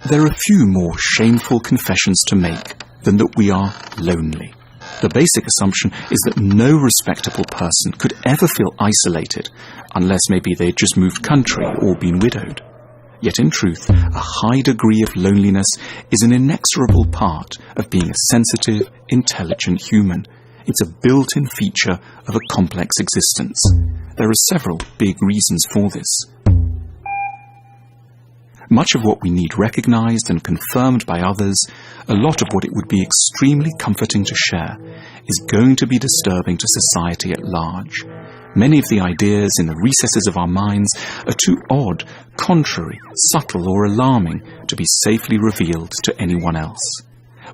There are few more shameful confessions to make than that we are lonely. The basic assumption is that no respectable person could ever feel isolated, unless maybe they'd just moved country or been widowed. Yet in truth, a high degree of loneliness is an inexorable part of being a sensitive, intelligent human. It's a built-in feature of a complex existence. There are several big reasons for this. Much of what we need recognized and confirmed by others, a lot of what it would be extremely comforting to share, is going to be disturbing to society at large. Many of the ideas in the recesses of our minds are too odd, contrary, subtle or alarming to be safely revealed to anyone else.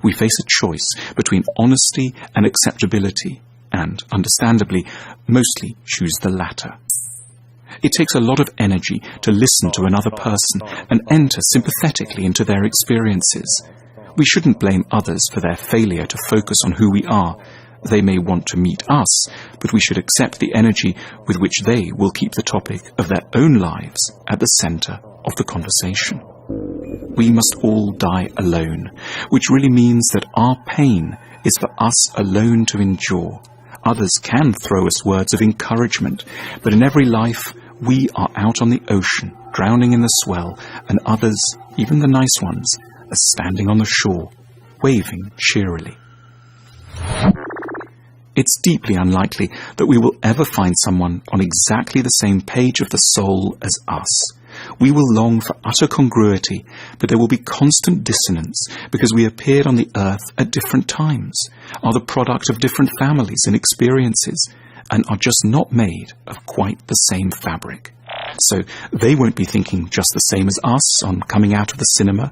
We face a choice between honesty and acceptability, and, understandably, mostly choose the latter. It takes a lot of energy to listen to another person and enter sympathetically into their experiences. We shouldn't blame others for their failure to focus on who we are. They may want to meet us, but we should accept the energy with which they will keep the topic of their own lives at the center of the conversation. We must all die alone, which really means that our pain is for us alone to endure. Others can throw us words of encouragement, but in every life, we are out on the ocean, drowning in the swell, and others, even the nice ones, are standing on the shore, waving cheerily. It's deeply unlikely that we will ever find someone on exactly the same page of the soul as us. We will long for utter congruity, but there will be constant dissonance because we appeared on the earth at different times, are the product of different families and experiences, and are just not made of quite the same fabric. So they won't be thinking just the same as us on coming out of the cinema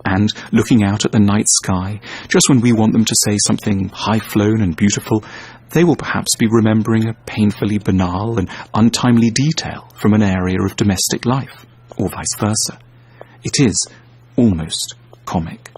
and looking out at the night sky. Just when we want them to say something high-flown and beautiful, they will perhaps be remembering a painfully banal and untimely detail from an area of domestic life, or vice versa. It is almost comic.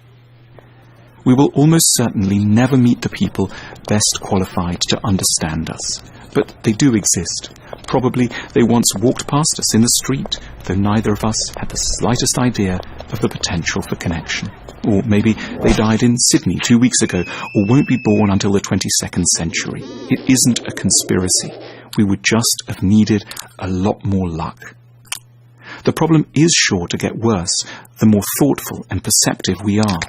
We will almost certainly never meet the people best qualified to understand us, but they do exist. Probably they once walked past us in the street, though neither of us had the slightest idea of the potential for connection. Or maybe they died in Sydney 2 weeks ago, or won't be born until the 22nd century. It isn't a conspiracy. We would just have needed a lot more luck. The problem is sure to get worse the more thoughtful and perceptive we are.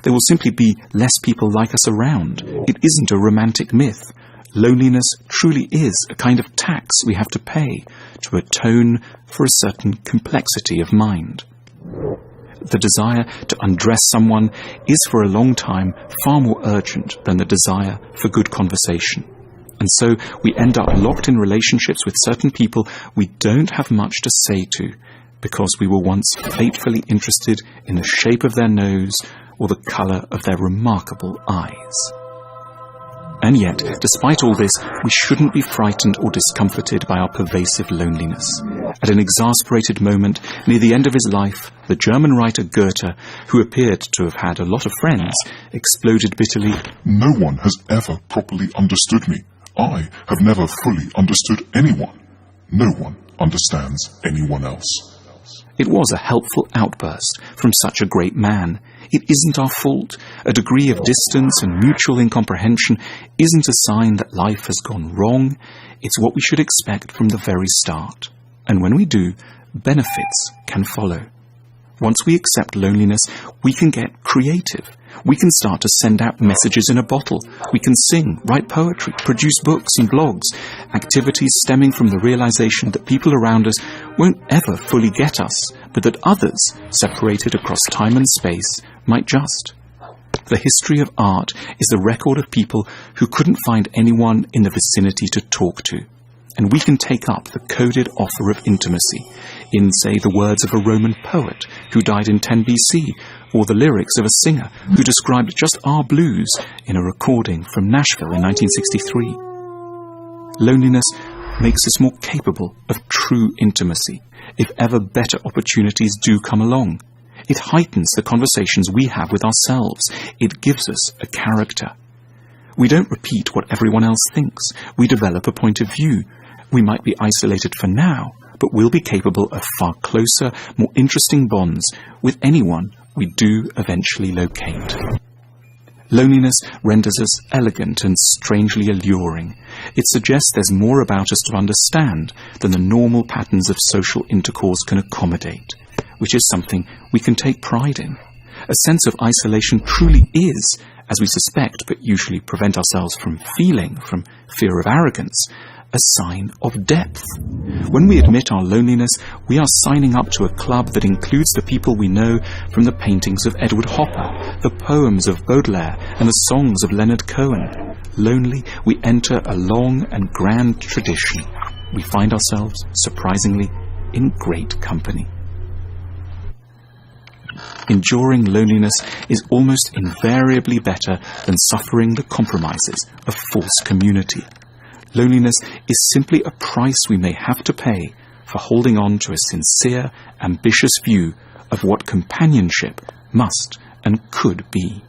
There will simply be less people like us around. It isn't a romantic myth. Loneliness truly is a kind of tax we have to pay to atone for a certain complexity of mind. The desire to undress someone is for a long time far more urgent than the desire for good conversation. And so we end up locked in relationships with certain people we don't have much to say to, because we were once fatefully interested in the shape of their nose or the colour of their remarkable eyes. And yet, despite all this, we shouldn't be frightened or discomforted by our pervasive loneliness. At an exasperated moment, near the end of his life, the German writer Goethe, who appeared to have had a lot of friends, exploded bitterly, "No one has ever properly understood me. I have never fully understood anyone. No one understands anyone else." It was a helpful outburst from such a great man. It isn't our fault. A degree of distance and mutual incomprehension isn't a sign that life has gone wrong. It's what we should expect from the very start. And when we do, benefits can follow. Once we accept loneliness, we can get creative. We can start to send out messages in a bottle. We can sing, write poetry, produce books and blogs, activities stemming from the realization that people around us won't ever fully get us, but that others, separated across time and space, might just. The history of art is the record of people who couldn't find anyone in the vicinity to talk to. And we can take up the coded offer of intimacy in, say, the words of a Roman poet who died in 10 BC, or the lyrics of a singer who described just our blues in a recording from Nashville in 1963. Loneliness makes us more capable of true intimacy, if ever better opportunities do come along. It heightens the conversations we have with ourselves. It gives us a character. We don't repeat what everyone else thinks. We develop a point of view. We might be isolated for now, but we'll be capable of far closer, more interesting bonds with anyone we do eventually locate. Loneliness renders us elegant and strangely alluring. It suggests there's more about us to understand than the normal patterns of social intercourse can accommodate, which is something we can take pride in. A sense of isolation truly is, as we suspect but usually prevent ourselves from feeling from fear of arrogance, a sign of depth. When we admit our loneliness, we are signing up to a club that includes the people we know from the paintings of Edward Hopper, the poems of Baudelaire, and the songs of Leonard Cohen. Lonely, we enter a long and grand tradition. We find ourselves, surprisingly, in great company. Enduring loneliness is almost invariably better than suffering the compromises of false community. Loneliness is simply a price we may have to pay for holding on to a sincere, ambitious view of what companionship must and could be.